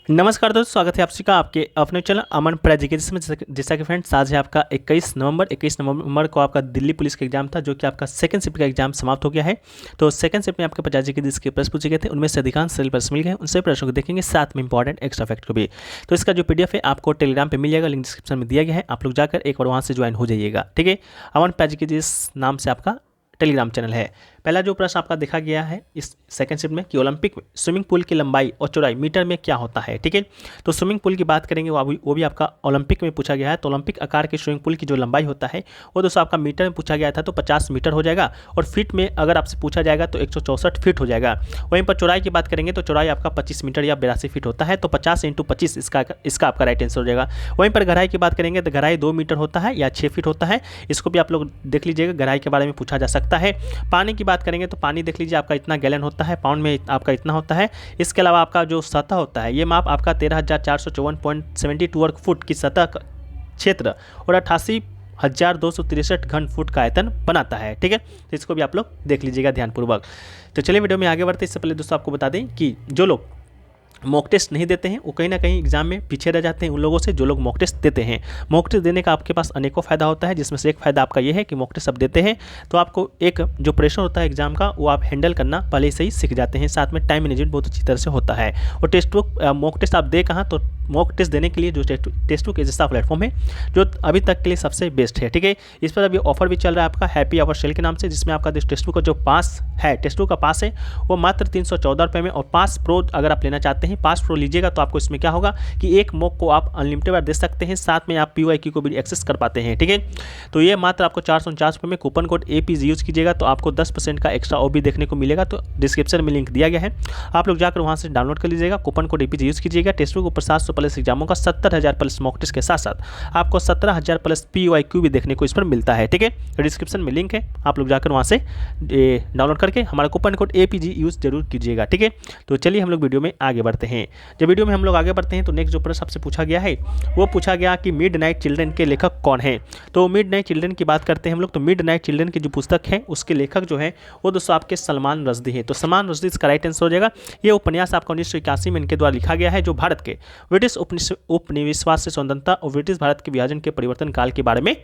नमस्कार दोस्तों, स्वागत है आप सभी का आपके अपने चैनल अमन प्र एजुकेशन में। जैसा कि फ्रेंड्स, आज है आपका 21 नवंबर को आपका दिल्ली पुलिस का एग्जाम था, जो कि आपका सेकंड शिफ्ट का एग्जाम समाप्त हो गया है। तो सेकंड शिफ्ट में आपके 50 जी के जिसके प्रश्न पूछे गए थे, उनमें से अधिकांश सरल प्रश्न मिल गए। उन सभी प्रश्नों को देखेंगे, साथ में इंपॉर्टेंट एक्स्ट्रा फैक्ट को भी। तो इसका जो PDF है आपको टेलीग्राम पर मिल जाएगा, लिंक डिस्क्रिप्शन में दिया गया है। आप लोग जाकर एक बार वहाँ से ज्वाइन हो जाइएगा, ठीक है। अमन प्र एजुकेशन नाम से आपका टेलीग्राम चैनल है। पहला जो प्रश्न आपका देखा गया है इस सेकंड शिफ्ट में कि ओलंपिक में स्विमिंग पूल की लंबाई और चौड़ाई मीटर में क्या होता है, ठीक है। तो स्विमिंग पूल की बात करेंगे, वो भी आपका ओलंपिक में पूछा गया है। तो ओलंपिक आकार के स्विमिंग पूल की जो लंबाई होता है वो दोस्तों आपका मीटर में पूछा गया था, तो 50 मीटर हो जाएगा। और फीट में अगर आपसे पूछा जाएगा तो 164 फीट हो जाएगा। वहीं पर चौड़ाई की बात करेंगे तो चौड़ाई आपका 25 मीटर या 82 फीट होता है। तो 50 × 25 इसका आपका राइट आंसर हो जाएगा। वहीं पर गहराई की बात करेंगे तो गहराई 2 मीटर होता है या 6 फीट होता है। इसको भी आप लोग देख लीजिएगा, गहराई के बारे में पूछा जा सकता है। पानी की बात करेंगे तो पानी देख लीजिए, आपका इतना गैलन होता है, पाउंड में आपका इतना होता है। इसके अलावा आपका जो सतह होता है, ये माप आपका 13,454.72 वर्ग फुट की सतह क्षेत्र और 88,263 घन फुट का आयतन बनाता है, ठीक है। तो इसको भी आप लोग देख लीजिएगा ध्यानपूर्वक। तो चलिए वीडियो में आगे बढ़ते। इससे पहले दोस्तों आपको बता दें कि जो लोग मॉक टेस्ट नहीं देते हैं वो कहीं ना कहीं एग्जाम में पीछे रह जाते हैं उन लोगों से जो लोग मॉक टेस्ट देते हैं। मॉक टेस्ट देने का आपके पास अनेकों फ़ायदा होता है, जिसमें से एक फ़ायदा आपका ये है कि मॉक टेस्ट आप देते हैं तो आपको एक जो प्रेशर होता है एग्जाम का वो आप हैंडल करना पहले से ही सीख जाते हैं। साथ में टाइम मैनेजमेंट बहुत अच्छी तरह से होता है। और टेस्ट बुक मॉक टेस्ट आप दे कहाँ, तो मॉक टेस्ट देने के लिए जो टेस्ट बुक एजेसा प्लेटफॉर्म है जो अभी तक के लिए सबसे बेस्ट है, ठीक है। इस पर अभी ऑफर भी चल रहा है आपका हैप्पी आवर सेल के नाम से, जिसमें आपका टेस्ट बुक का जो पास है, टेस्ट बुक का पास है वो मात्र 314 रुपये में। और पास प्रो अगर आप लेना चाहते हैं, पास प्रो लीजिएगा तो आपको इसमें क्या होगा कि एक मॉक को आप अनलिमिटेड बार दे सकते हैं, साथ में आप PYQ को भी एक्सेस कर पाते हैं, ठीक है। तो ये मात्र आपको 449 रुपये में। कूपन कोड APG यूज़ कीजिएगा तो आपको 10% का एक्स्ट्रा OB देखने को मिलेगा। तो डिस्क्रिप्शन में लिंक दिया गया है, आप लोग जाकर वहाँ से डाउनलोड कर लीजिएगा। कूपन कोड APG यूज़ कीजिएगा। टेस्ट बुक ऊपर 700 प्लस एग्जामों का 70,000 प्लस मॉक टेस्ट के साथ साथ आपको 17,000 प्लस PYQ भी देखने को इस पर मिलता है, ठीक है। तो डिस्क्रिप्शन में लिंक है, आप लोग जाकर वहाँ से डाउनलोड करके हमारा कूपन कोड APG यूज़ जरूर कीजिएगा, ठीक है। तो चलिए हम लोग वीडियो में आगे बढ़ते हैं। जब वीडियो में हम लोग आगे बढ़ते हैं तो नेक्स्ट जो प्रश्न आपसे पूछा गया है वो पूछा गया कि मिडनाइट चिल्ड्रन के लेखक कौन है। तो मिडनाइट चिल्ड्रन की बात करते हैं हम लोग। तो मिडनाइट चिल्ड्रन की जो पुस्तक है उसके लेखक जो है वो दोस्तों आपके सलमान रश्दी है। तो सलमान रश्दी इसका राइट आंसर हो जाएगा। ये उपन्यास आपका 1981 में इनके द्वारा लिखा गया है, जो भारत के ब्रिटिश उपनिवेशवाद से स्वतंत्रता और ब्रिटिश भारत के विभाजन के परिवर्तन काल के बारे में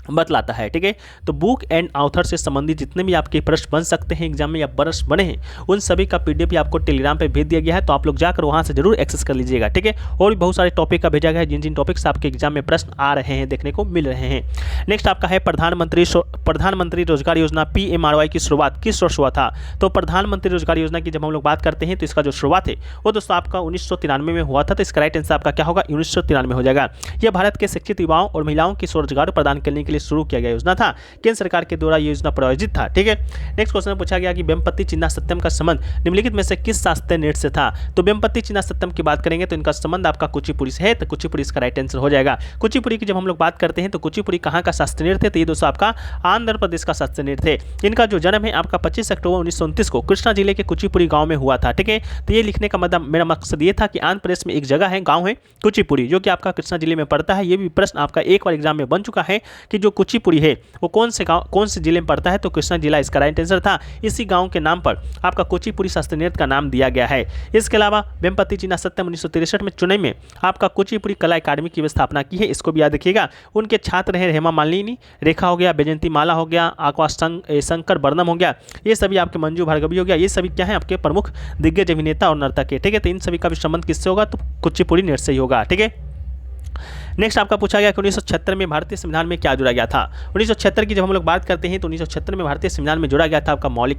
बतलाता है, ठीक है। तो बुक एंड ऑथर से संबंधित जितने भी आपके प्रश्न बन सकते हैं एग्जाम में या प्रश्न बने हैं उन सभी का PDF भी आपको टेलीग्राम पे भेज दिया गया है। तो आप लोग जाकर वहां से जरूर एक्सेस कर लीजिएगा, ठीक है। और भी बहुत सारे टॉपिक का भेजा गया है, जिन जिन टॉपिक्स आपके एग्जाम में प्रश्न आ रहे हैं देखने को मिल रहे हैं। नेक्स्ट आपका है प्रधानमंत्री रोजगार योजना PMRY की शुरुआत किस वर्ष हुआ था। तो प्रधानमंत्री रोजगार योजना की जब हम लोग बात करते हैं तो इसका जो शुरुआत है वो दोस्तों आपका 1993 में हुआ था। तो इसका राइट आंसर आपका क्या होगा, 1993 हो जाएगा। यह भारत के शिक्षित युवाओं और महिलाओं की स्वरोजगार प्रदान करने के लिए शुरू किया गया योजना था। केंद्र सरकार के द्वारा योजना प्रायोजित था, ठीक है। नेक्स्ट क्वेश्चन पूछा गया कि वेम्पति चिन्नासत्यम का संबंध निम्नलिखित में से किस शास्त्रीय नृत्य से था। तो वेम्पति चिन्नासत्यम की बात करेंगे तो इनका संबंध आपका कुचिपुड़ी से है। तो कुचिपुड़ी इसका राइट आंसर हो जाएगा। कुचिपुड़ी की जब हम लोग बात करते हैं तो कुचिपुड़ी कहाँ का शास्त्रीय नृत्य है, तो ये दोस्तों आपका आंध्र प्रदेश का शास्त्रीय नृत्य है। इनका जो जन्म है आपका 25 अक्टूबर 1929 को कृष्णा जिले के कुचिपुड़ी गाँव में हुआ था, ठीक है। तो ये लिखने का मतलब मेरा मकसद ये था कि आंध्र प्रदेश में एक जगह है, गाँव है कुचिपुड़ी, जो कि आपका कृष्णा जिले में पड़ता है। ये भी प्रश्न आपका एक बार एग्जाम में बन चुका है कि जो कुचिपुड़ी है वो कौन से जिले में पड़ता है। तो कृष्णा जिला इसका राइट आंसर था। इसी गांव के नाम पर आपका कुचिपुड़ी शास्त्रीय नृत्य का नाम दिया गया है। इसके अलावा वेम्पति चिन्नासत्यम 1963 में चेन्नई में आपका कुचिपुड़ी कला अकादमी की स्थापना की है। इसको भी याद रखिएगा। उनके छात्र हैं हेमा मालिनी, रेखा हो गया, बैजयंती माला हो गया, आकाश शंकर वर्णम हो गया, ये सभी आपके मंजू भार्गवी हो गया। ये सभी क्या है आपके प्रमुख दिग्गज अभिनेता और नर्तक है, ठीक है। तो इन सभी का भी संबंध किससे होगा, तो कुचिपुड़ी नृत्य से ही होगा, ठीक है। नेक्स्ट आपका पूछा गया कि 1976 में भारतीय संविधान में क्या जोड़ा गया था। 1976 की जब हम लोग बात करते हैं तो 1976 में भारतीय संविधान में जोड़ा गया था आपका मौलिक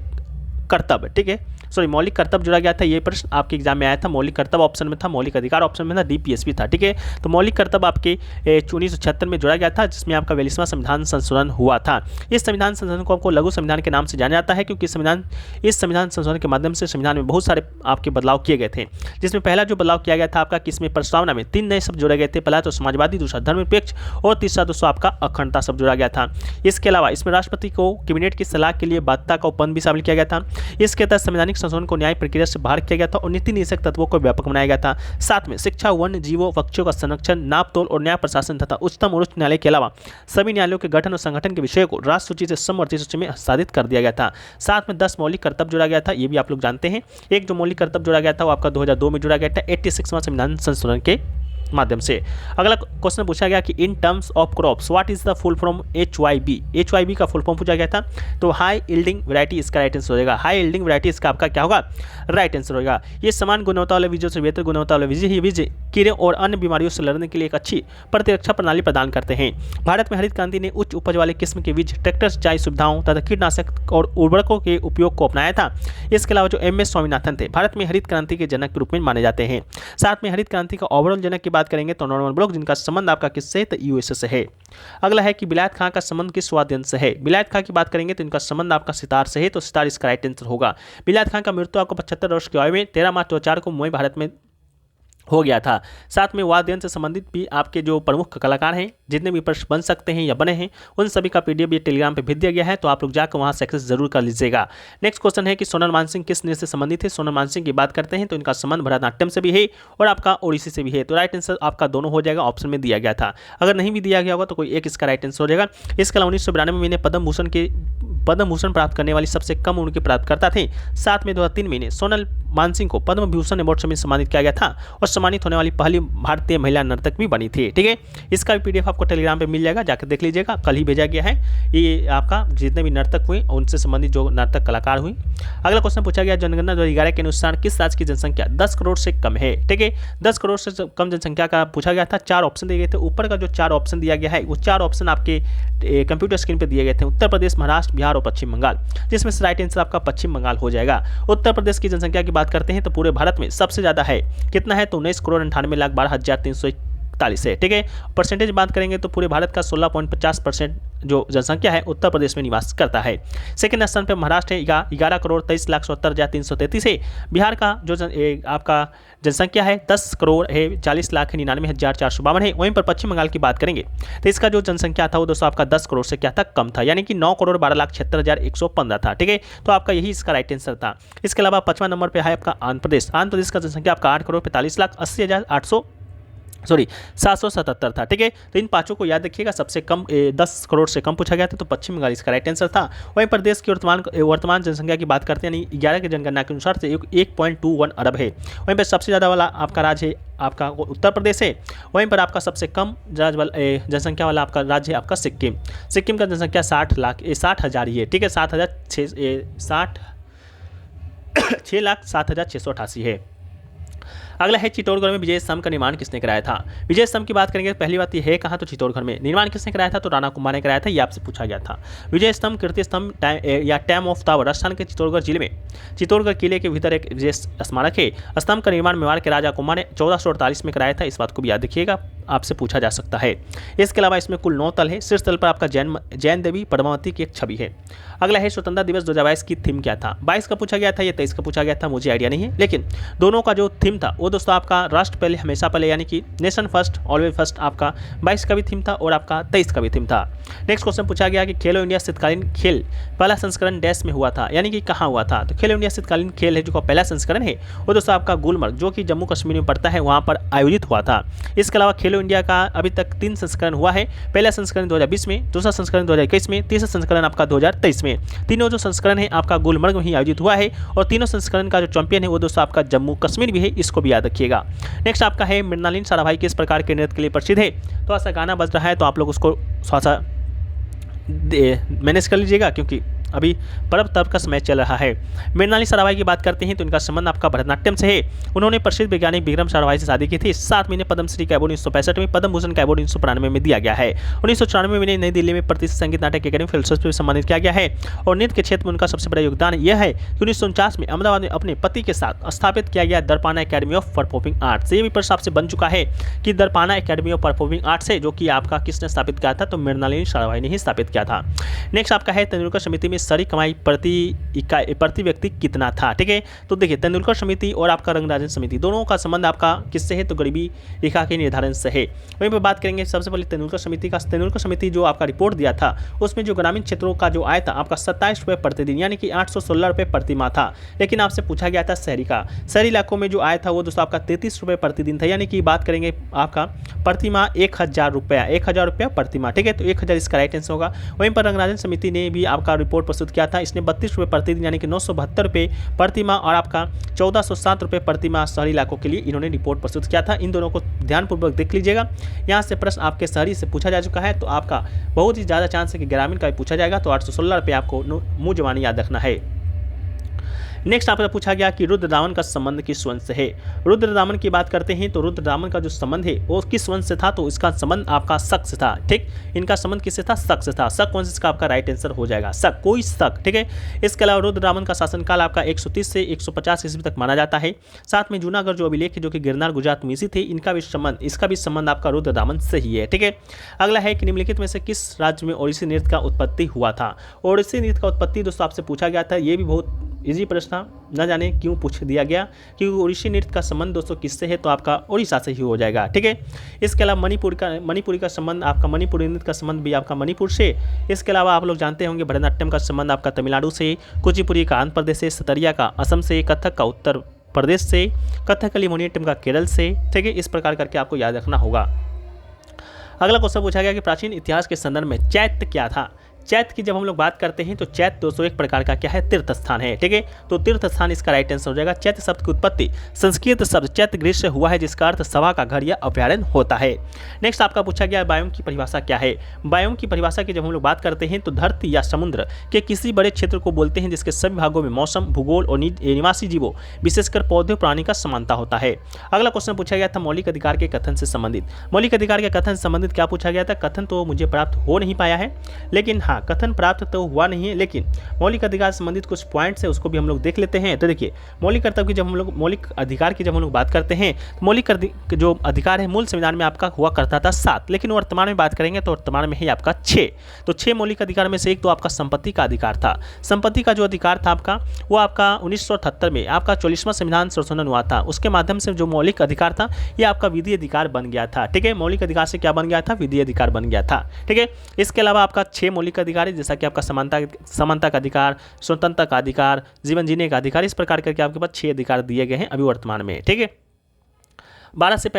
कर्तव्य, ठीक है। मौलिक कर्तव्य जोड़ा गया था। ये प्रश्न आपके एग्जाम में आया था। मौलिक कर्तव्य ऑप्शन में था, मौलिक अधिकार ऑप्शन में था, DPSP था, ठीक है। तो मौलिक कर्तव्य आपके 1976 में जोड़ा गया था, जिसमें आपका 42वां संविधान संशोधन हुआ था। इस संविधान संशोधन को आपको लघु संविधान के नाम से जाना जाता है, क्योंकि इस संविधान संशोधन के माध्यम से संविधान में बहुत सारे आपके बदलाव किए गए थे। जिसमें पहला जो बदलाव किया गया था आपका किसमें, प्रस्तावना में 3 नए शब्द जोड़े गए थे। पहला तो समाजवादी, दूसरा धर्मनिरपेक्ष और तीसरा दोस्तों आपका अखंडता शब्द जोड़ा गया था। इसके अलावा इसमें राष्ट्रपति को कैबिनेट की सलाह के लिए बाध्यता का उपबंध भी शामिल किया गया था। इसके तहत संवैधानिक संशोधन को न्याय प्रक्रिया से बाहर किया गया था और नीति निषेध तत्वों को व्यापक बनाया गया था। साथ में शिक्षा, वन्य जीवों, पक्षियों का संरक्षण, नापतोल और न्याय प्रशासन तथा उच्चतम और उच्च न्यायालय के अलावा सभी न्यायालयों के गठन और संगठन के विषय को राष्ट्र सूची से समवर्ती सूची में हस्तांतरित कर दिया गया था। साथ में 10 मौलिक कर्तव्य जोड़ा गया था, ये भी आप लोग जानते हैं। एक जो मौलिक कर्तव्य जोड़ा गया था वो आपका 2002 में जोड़ा गया था 86वां संविधान संशोधन के माध्यम से। अगला क्वेश्चन पूछा गया कि in terms of crops what is the full form HYB। HYB का फुल फॉर्म पूछा गया था, तो हाई यील्डिंग वैरायटी इसका राइट आंसर हो जाएगा। हाई यील्डिंग वैरायटी इसका आपका क्या होगा, राइट आंसर होगा। ये समान गुणवत्ता वाले बीजों से बेहतर गुणवत्ता वाले बीज कीड़े और अन्य बीमारियों से लड़ने के लिए एक अच्छी प्रतिरक्षा प्रणाली प्रदान करते हैं। भारत में हरित क्रांति ने उच्च उपज वाले किस्म के बीज, ट्रैक्टर सिंचाई सुविधाओं तथा कीटनाशक और उर्वरकों के उपयोग को अपनाया था। इसके अलावा जो MS स्वामीनाथन थे, भारत में हरित क्रांति के जनक के रूप में माने जाते हैं। साथ में हरित क्रांति का ओवरऑल जनक की बात करेंगे तो नॉर्मन ब्लॉक, जिनका संबंध आपका किससे है, तो USA से है। अगला है कि बिलायत खां का संबंध किस वाद्ययंत्र से है। बिलायत खां की बात करेंगे तो इनका संबंध आपका सितार से है, तो सितार इसका राइट आंसर होगा। बिलायत खां का मृत्यु आपको 75 वर्ष की आयु में 13 मार्च 2004 को मुंबई, भारत में हो गया था। साथ में वाद्य यंत्र से संबंधित भी आपके जो प्रमुख कलाकार हैं, जितने भी प्रश्न बन सकते हैं या बने हैं, उन सभी का PDF ये टेलीग्राम पे भेज दिया गया है, तो आप लोग जाकर वहां से एक्सेस जरूर कर लीजिएगा। नेक्स्ट क्वेश्चन है कि सोनल मानसिंह किस नृत्य से संबंधित है। सोनल मानसिंह की बात करते हैं तो इनका संबंध भरतनाट्यम से भी है और आपका ओडिसी से भी है, तो राइट आंसर आपका दोनों हो जाएगा, ऑप्शन में दिया गया था। अगर नहीं भी दिया गया होगा तो कोई एक इसका राइट आंसर हो जाएगा। इसके अलावा 1992 में पद्म भूषण प्राप्त करने वाली सबसे कम उम्र के प्राप्तकर्ता थे। साथ में 2003 में सोनल मानसिंह को पद्म भूषण अवार्ड से सम्मानित किया गया था और सम्मानित होने वाली पहली भारतीय महिला नर्तक भी बनी थी। ठीक है, इसका भी PDF आपको टेलीग्राम पे मिल जाएगा, जाकर देख लीजिएगा, कल ही भेजा गया है। ये आपका जितने भी नर्तक हुए उनसे संबंधित जो नर्तक कलाकार हुई। अगला क्वेश्चन पूछा गया जनगणना 2011 के अनुसार किस राज्य की जनसंख्या 10 करोड़ से कम है। ठीक है, 10 करोड़ से कम जनसंख्या का पूछा गया था। 4 ऑप्शन दिए गए थे। ऊपर का जो 4 ऑप्शन दिया गया है वो 4 ऑप्शन आपके कंप्यूटर स्क्रीन पर दिए गए थे। उत्तर प्रदेश, महाराष्ट्र, बिहार और पश्चिम बंगाल, जिसमें से राइट आंसर आपका पश्चिम बंगाल हो जाएगा। उत्तर प्रदेश की जनसंख्या की बात करते हैं तो पूरे भारत में सबसे ज्यादा है, कितना है, तो 19,98,12,341 है। ठीक है, परसेंटेज बात करेंगे तो पूरे भारत का 16.50% जो जनसंख्या है उत्तर प्रदेश में निवास करता है। सेकंड स्थान पर महाराष्ट्र है, 11,23,70,333 है। बिहार का जो आपका जनसंख्या है 10 करोड़ है, 40,99,452 है। वहीं पर पश्चिम बंगाल की बात करेंगे तो इसका जो जनसंख्या था वो दोस्तों आपका 10 करोड़ से क्या था, कम था, यानी कि 9,12,76,115 था। ठीक है, तो आपका यही इसका राइट आंसर था। इसके अलावा 5वां नंबर पर है आपका आंध्र प्रदेश। आंध्र प्रदेश का जनसंख्या आपका 8,45,80,777 था। ठीक है, तो इन पांचों को याद रखिएगा। सबसे कम 10 करोड़ से कम पूछा गया था, तो पश्चिम बंगाल इसका राइट आंसर था। वहीं प्रदेश की वर्तमान जनसंख्या की बात करते हैं, यानी 11 की जनगणना के अनुसार से 1.21 अरब है। वहीं पर सबसे ज़्यादा वाला आपका राज्य है आपका उत्तर प्रदेश है। वहीं पर आपका सबसे कम जनसंख्या वाला आपका राज्य है आपका सिक्किम। सिक्किम का जनसंख्या 60,000 ही है। ठीक है, 6,07,688 है। अगला है चित्तौड़गढ़ में विजय स्तंभ का निर्माण किसने कराया था। विजय स्तंभ की बात करेंगे पहली बात ये है कहाँ, तो चित्तौड़गढ़ में। निर्माण किसने कराया था, तो राणा कुंभा ने कराया था, ये आपसे पूछा गया था। विजय स्तंभ, कीर्ति स्तंभ या टैम ऑफ टावर राजस्थान के चित्तौड़गढ़ जिले में चित्तौड़गढ़ किले के भीतर एक विजय स्मारक है। स्तंभ का निर्माण मेवाड़ के राजा कुंभा ने 1448 में कराया था, इस बात को भी याद रखिएगा, आपसे पूछा जा सकता है। इसके अलावा इसमें कुल 9 तल है। शीर्ष तल पर आपका जैन देवी पद्मावती की एक छवि है। अगला है स्वतंत्रता दिवस 2022 की थीम क्या था। 22 का पूछा गया था या 23 का पूछा गया था, मुझे आइडिया नहीं है, लेकिन दोनों का जो थीम था वो दोस्तों आपका राष्ट्र पहले हमेशा पहले, यानी कि नेशन फर्स्ट ऑलवेज फर्स्ट आपका 22 का भी थीम था और आपका 23 का भी थीम था। नेक्स्ट क्वेश्चन पूछा गया कि खेलो इंडिया शीतकालीन खेल पहला संस्करण डैश में हुआ था, यानी कि कहाँ हुआ था। तो खेलो इंडिया शीतकालीन खेल है जो पहला संस्करण है वो दोस्तों आपका गुलमर्ग, जो कि जम्मू कश्मीर में पड़ता है, वहाँ पर आयोजित हुआ था। इसके अलावा खेलो इंडिया का अभी तक 3 संस्करण हुआ है। पहला संस्करण 2020 में, दूसरा संस्करण 2021 में, तीसरा संस्करण आपका 2023 में। तीनों जो संस्करण है आपका गुलमर्ग में ही आयोजित हुआ है और तीनों संस्करण का जो चैंपियन है वो दोस्तों आपका जम्मू कश्मीर भी है, इसको भी याद रखिएगा। नेक्स्ट आपका है मृणालिनी साराभाई किस प्रकार के नृत्य के लिए प्रसिद्ध है। तो ऐसा गाना बज रहा है तो आप लोग उसको थोड़ा सा मैनेज कर लीजिएगा, क्योंकि अभी पर्व तब का समय चल रहा है। मृणालिनी साराभाई की बात करते हैं तो इनका संबंध आपका भरतनाट्यम से है। उन्होंने प्रसिद्ध वैज्ञानिक विक्रम साराभाई से शादी की थी। 7 महीने पद्मश्री का अवार्ड 1965 में, पद्म भूषण का अवार्ड 1994 में दिया गया है। 1994 में नई दिल्ली में प्रतिष्ठित संगीत नाटक अकेडमी फेलोशिप में सम्मानित किया गया है। और नृत्य के क्षेत्र में उनका सबसे बड़ा योगदान यह है कि 1949 में अहमदाबाद में अपने पति के साथ स्थापित किया गया दर्पाना अकेडमी ऑफ परफॉर्मिंग आर्ट्स। ये भी प्रश्न आपसे बन चुका है कि दर्पाना अकेडमी ऑफ परफॉर्मिंग आर्ट्स है जो कि आपका किसने स्थापित किया था, तो मृणालिनी साराभाई ने ही स्थापित किया था। नेक्स्ट आपका है तेंदुलकर समिति में शहरी कमाई प्रति व्यक्ति कितना था। ठीक है, तो देखिए तेंदुलकर समिति और आपका रंगराजन समिति दोनों का संबंध आपका किससे है, तो गरीबी रेखा के निर्धारण से है। वहीं पर बात करेंगे सबसे पहले तेंदुलकर समिति का। तेंदुलकर समिति जो आपका रिपोर्ट दिया था उसमें जो ग्रामीण क्षेत्रों का जो आय था आपका 27 रुपये प्रतिदिन यानी कि 816 रुपये प्रति माह था। लेकिन आपसे पूछा गया था शहरी का। शहरी इलाकों में जो आय था वो दोस्तों आपका 33 रुपये प्रतिदिन था, यानी कि बात करेंगे आपका प्रति माह 1000 रुपया प्रति माह। ठीक है, तो 1000 इसका राइट आंसर होगा। वहीं पर रंगराजन समिति ने भी आपका रिपोर्ट प्रस्तुत किया था। इसने 32 रुपये प्रतिदिन यानी कि 972 रुपये प्रति माह और आपका 1407 रुपये प्रति माह शहरी इलाकों के लिए इन्होंने रिपोर्ट प्रस्तुत किया था। इन दोनों को ध्यानपूर्वक देख लीजिएगा। यहाँ से प्रश्न आपके शहरी से पूछा जा चुका है, तो आपका बहुत ही ज़्यादा चांस है कि ग्रामीण का भी पूछा जाएगा। तो 816 रुपये आपको मुँह जबानी याद रखना है। नेक्स्ट आपसे पूछा गया कि रुद्रदामन का संबंध किस वंश से है। रुद्रदामन की बात करते हैं तो रुद्रदामन का जो संबंध है वो किस वंश से था, तो इसका संबंध आपका शक से था। ठीक, इनका संबंध किससे था, शक से था। शक वंश का आपका राइट आंसर हो जाएगा, शक, कोई शक। ठीक है, इसके अलावा रुद्रदामन का शासनकाल आपका 130 से 150 ईस्वी तक माना जाता है। साथ में जूनागढ़ जो अभिलेख है जो कि गिरनार गुजरात में थे, इसका भी संबंध आपका रुद्रदामन से ही है। ठीक है, अगला है कि निम्नलिखित में से किस राज्य में ओडिसी नृत्य का उत्पत्ति हुआ था। ओडिसी नृत्य का उत्पत्ति दोस्तों आपसे पूछा गया था। ये भी बहुत इजी प्रश्न था, न जाने क्यों पूछ दिया गया, क्योंकि ओडिसी नृत्य का संबंध दोस्तों किससे है, तो आपका ओडिशा से ही हो जाएगा। ठीक है, इसके अलावा मणिपुरी का संबंध आपका मणिपुरी नृत्य का संबंध भी आपका मणिपुर से। इसके अलावा आप लोग जानते होंगे भरतनाट्यम का संबंध आपका तमिलनाडु से, कुचिपुड़ी का आंध्र प्रदेश से, सतरिया का असम से, कथक का उत्तर प्रदेश से, कथकली मोहिनीअट्टम का केरल से। ठीक है, इस प्रकार करके आपको याद रखना होगा। अगला क्वेश्चन पूछा गया कि प्राचीन इतिहास के संदर्भ में चैत्य क्या था। चैत्य की जब हम लोग बात करते हैं तो चैत्य दोस्तों एक प्रकार का क्या है, तीर्थ स्थान है। ठीक है, तो तीर्थ स्थान इसका राइट आंसर हो जाएगा। चैत्य शब्द की उत्पत्ति संस्कृत शब्द चैत्य गृह से हुआ है, जिसका अर्थ सभा का घर या अभ्यारण्य होता है। नेक्स्ट आपका पूछा गया बायोम की परिभाषा क्या है। बायोम की परिभाषा की जब हम लोग बात करते हैं तो धरती या समुद्र के किसी बड़े क्षेत्र को बोलते हैं जिसके सभी भागों में मौसम, भूगोल और निवासी जीवों विशेषकर पौधे प्राणी का समानता होता है। अगला क्वेश्चन पूछा गया था मौलिक अधिकार के कथन से संबंधित। मौलिक अधिकार के कथन से संबंधित क्या पूछा गया था। कथन तो मुझे प्राप्त हो नहीं पाया है, लेकिन हाँ कथन प्राप्त तो हुआ नहीं है, लेकिन मौलिक अधिकार से संबंधित कुछ पॉइंट्स है उसको भी हम लोग देख लेते हैं। तो देखिए मौलिक कर्तव्य की जब हम लोग मौलिक अधिकार की जब हम लोग बात करते हैं तो मौलिक जो अधिकार है मूल संविधान में आपका हुआ करता था 7, लेकिन वर्तमान में बात करेंगे तो वर्तमान में है आपका 6। तो 6 मौलिक अधिकार में से एक तो आपका संपत्ति का अधिकार था। संपत्ति का जो अधिकार था आपका वो आपका 1978 में आपका 44वां संविधान संशोधन हुआ था। उसके माध्यम से जो मौलिक अधिकार था ये आपका विधि अधिकार बन गया था। ठीक है, मौलिक अधिकार से क्या बन गया था, विधि अधिकार बन गया था। ठीक है, इसके अलावा आपका 6 मौलिक अधिकार है, जैसा कि आपका समानता का अधिकार, स्वतंत्रता का अधिकार, जीवन जीने का अधिकार, इस प्रकार करके आपके पास 6 अधिकार दिए गए हैं अभी वर्तमान में। ठीक है, 12 से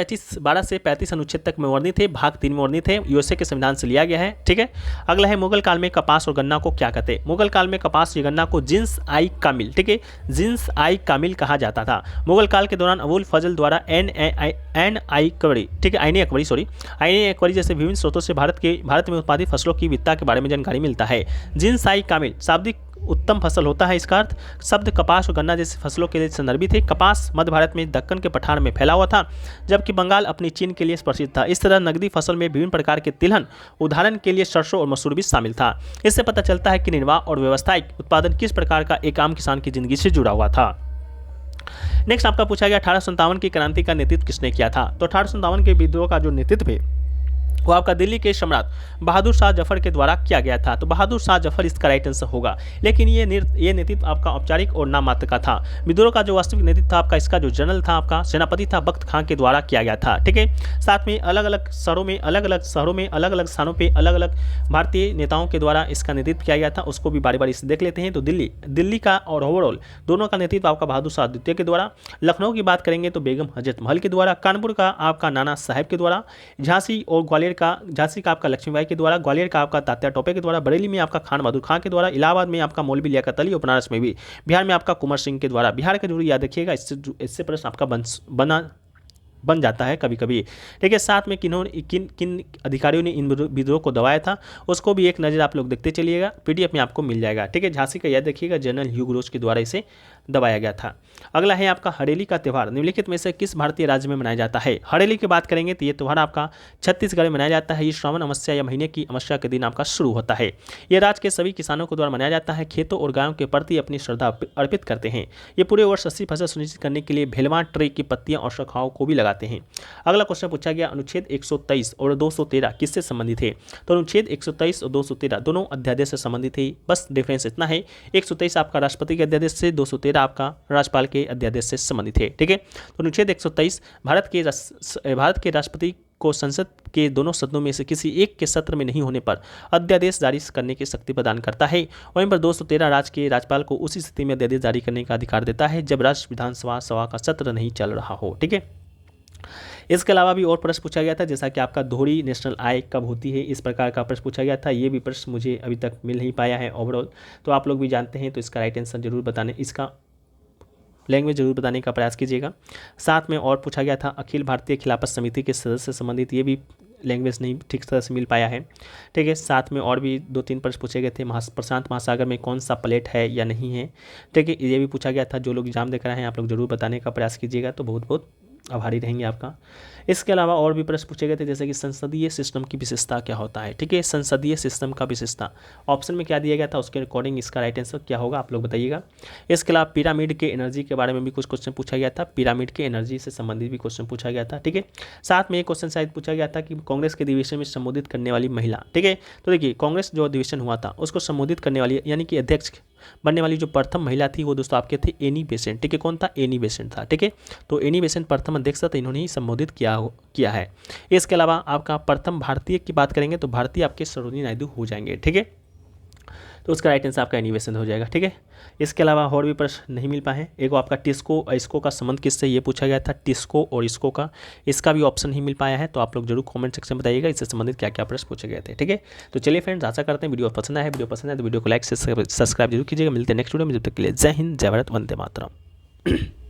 35 अनुच्छेद तक में वर्णित है, भाग 3 में वर्णित है, यूएसए के संविधान से लिया गया है। ठीक है, अगला है मुगल काल में कपास और गन्ना को क्या कहते हैं। मुगल काल में कपास और गन्ना को जिन्स आई कामिल, ठीक है, जिन्स आई कामिल कहा जाता था। मुगल काल के दौरान अबुल फजल द्वारा आईन अकबरी जैसे विभिन्न स्रोतों से भारत में उत्पादित फसलों की विविधता के बारे में जानकारी मिलता है। जिन्स आई कामिल शाब्दिक उत्तम फसल होता है, इसका अर्थ शब्द कपास और गन्ना जैसी फसलों के लिए संदर्भित है। कपास मध्य भारत में दक्कन के पठार में फैला हुआ था, जबकि बंगाल अपनी चीन के लिए प्रसिद्ध था। इस तरह नकदी फसल में विभिन्न प्रकार के तिलहन, उदाहरण के लिए सरसों और मसूर भी शामिल था। इससे पता चलता है कि निर्वाह और व्यवसायिक उत्पादन किस प्रकार का एक आम किसान की जिंदगी से जुड़ा हुआ था। नेक्स्ट आपका पूछा गया 1857 की क्रांति का नेतृत्व किसने किया था। तो 1857 के विद्रोह का जो नेतृत्व है वो आपका दिल्ली के सम्राट बहादुर शाह जफर के द्वारा किया गया था। तो बहादुर शाह जफर इसका राइट आंसर होगा, लेकिन ये नेतृत्व आपका औपचारिक और नाम मात्र का था। विद्रोह का जो वास्तविक नेतृत्व था आपका, इसका जो जनरल था आपका सेनापति था बख्त खां के द्वारा किया गया था। ठीक है, साथ में अलग अलग शहरों में अलग अलग स्थानों पे अलग अलग भारतीय नेताओं के द्वारा इसका नेतृत्व किया गया था, उसको भी बारी बारी से देख लेते हैं। तो दिल्ली का और ओवरऑल दोनों का नेतृत्व आपका बहादुर शाह द्वितीय के द्वारा। लखनऊ की बात करेंगे तो बेगम हजरत महल के द्वारा। कानपुर का आपका नाना साहेब के द्वारा। झांसी का आपका लक्ष्मीबाई के द्वारा। ग्वालियर का आपका तात्या टोपे के द्वारा। बरेली में आपका खान बहादुर खां के द्वारा। इलाहाबाद में आपका मौलवी लियाकत अली और बनारस में भी। बिहार में आपका कुंवर सिंह के द्वारा। बिहार का जरूर याद रखिएगा, इससे प्रश्न आपका बन जाता है कभी कभी। ठीक है, साथ में किन अधिकारियों ने इन विद्रोह को दबाया था उसको भी एक नज़र आप लोग देखते चलिएगा, पीडीएफ में आपको मिल जाएगा। ठीक है, झांसी का याद रखिएगा जनरल ह्यूग रोज के द्वारा इसे दबाया गया था। अगला है आपका हरेली का त्यौहार निम्नलिखित में से किस भारतीय राज्य में मनाया जाता है। हरेली की बात करेंगे तो ये त्यौहार आपका छत्तीसगढ़ में मनाया जाता है। ये श्रावण अमावस्या या महीने की अमावस्या के दिन आपका शुरू होता है। ये राज्य के सभी किसानों के द्वारा मनाया जाता है। खेतों और गायों के प्रति अपनी श्रद्धा अर्पित करते हैं। ये पूरे वर्ष अच्छी फसल सुनिश्चित करने के लिए भेलवा ट्री की पत्तियां और शाखाओं को भी लगाते हैं। अगला क्वेश्चन पूछा गया अनुच्छेद 123 और 213 किससे संबंधित है। तो अनुच्छेद 123 और 213 दोनों अध्यादेश से संबंधित है। बस डिफरेंस इतना है, 123 आपका राष्ट्रपति के अध्यादेश से, 213 आपका राज्यपाल के अध्यादेश से संबंधित है। ठीक है, तो अनुच्छेद 123 भारत के राष्ट्रपति को संसद के दोनों सदनों में से किसी एक के सत्र में नहीं होने पर अध्यादेश जारी करने की शक्ति प्रदान करता है। वहीं पर 213 राज्य के राज्यपाल को उसी स्थिति में अध्यादेश जारी करने का अधिकार देता है जब राज्य विधानसभा सभा का सत्र नहीं चल रहा हो। ठीक है, इसके अलावा भी और प्रश्न पूछा गया था, जैसा कि आपका दोहरी नेशनल आय कब होती है, इस प्रकार का प्रश्न पूछा गया था। ये भी प्रश्न मुझे अभी तक मिल नहीं पाया है ओवरऑल, तो आप लोग भी जानते हैं तो इसका राइट आंसर जरूर बताने, इसका लैंग्वेज जरूर बताने का प्रयास कीजिएगा। साथ में और पूछा गया था अखिल भारतीय खिलाफत समिति के सदस्य से संबंधित, ये भी लैंग्वेज नहीं ठीक तरह से मिल पाया है। ठीक है, साथ में और भी 2-3 प्रश्न पूछे गए थे, प्रशांत महासागर में कौन सा प्लेट है या नहीं है। ठीक है, ये भी पूछा गया था। जो लोग एग्जाम देकर आए हैं आप लोग जरूर बताने का प्रयास कीजिएगा, तो बहुत बहुत आभारी रहेंगे आपका। इसके अलावा और भी प्रश्न पूछे गए थे, जैसे कि संसदीय सिस्टम की विशेषता क्या होता है। ठीक है, संसदीय सिस्टम का विशेषता ऑप्शन में क्या दिया गया था, उसके अकॉर्डिंग इसका राइट आंसर क्या होगा आप लोग बताइएगा। इसके अलावा पिरामिड के एनर्जी के बारे में भी कुछ क्वेश्चन पूछा गया था, पिरामिड के एनर्जी से संबंधित भी क्वेश्चन पूछा गया था। ठीक है, साथ में एक क्वेश्चन शायद पूछा गया था कि कांग्रेस के अधिवेशन में संबोधित करने वाली महिला। ठीक है, तो देखिए कांग्रेस जो अधिवेशन हुआ था उसको संबोधित करने वाली यानी कि अध्यक्ष बनने वाली जो प्रथम महिला थी वो दोस्तों आपके थे एनी बेसेंट। ठीक है, कौन था, एनी बेसेंट था। ठीक है, तो एनी बेसेंट प्रथम अध्यक्ष था, तो इन्होंने ही संबोधित किया है। इसके अलावा आपका प्रथम भारतीय की बात करेंगे तो भारतीय आपके सरोजिनी नायडू हो जाएंगे। ठीक है, तो उसका राइट आंसर आपका एनी बेसेंट हो जाएगा। ठीक है, इसके अलावा और भी प्रश्न नहीं मिल पाए। एक आपका टिस्को इसको का संबंध किससे ये पूछा गया था, टिस्को और इसको का, इसका भी ऑप्शन नहीं मिल पाया है, तो आप लोग जरूर कमेंट सेक्शन में बताइएगा इससे संबंधित क्या क्या प्रश्न पूछे गए थे। ठीक है, तो चलिए फ्रेंड्स, आशा करते हैं वीडियो पसंद आया है। वीडियो पसंद है तो वीडियो को लाइक से सब्सक्राइब जरूर कीजिएगा। मिलते हैं नेक्स्ट वीडियो में, जब तक के लिए जय हिंद, जय भारत, वंदे मातरम।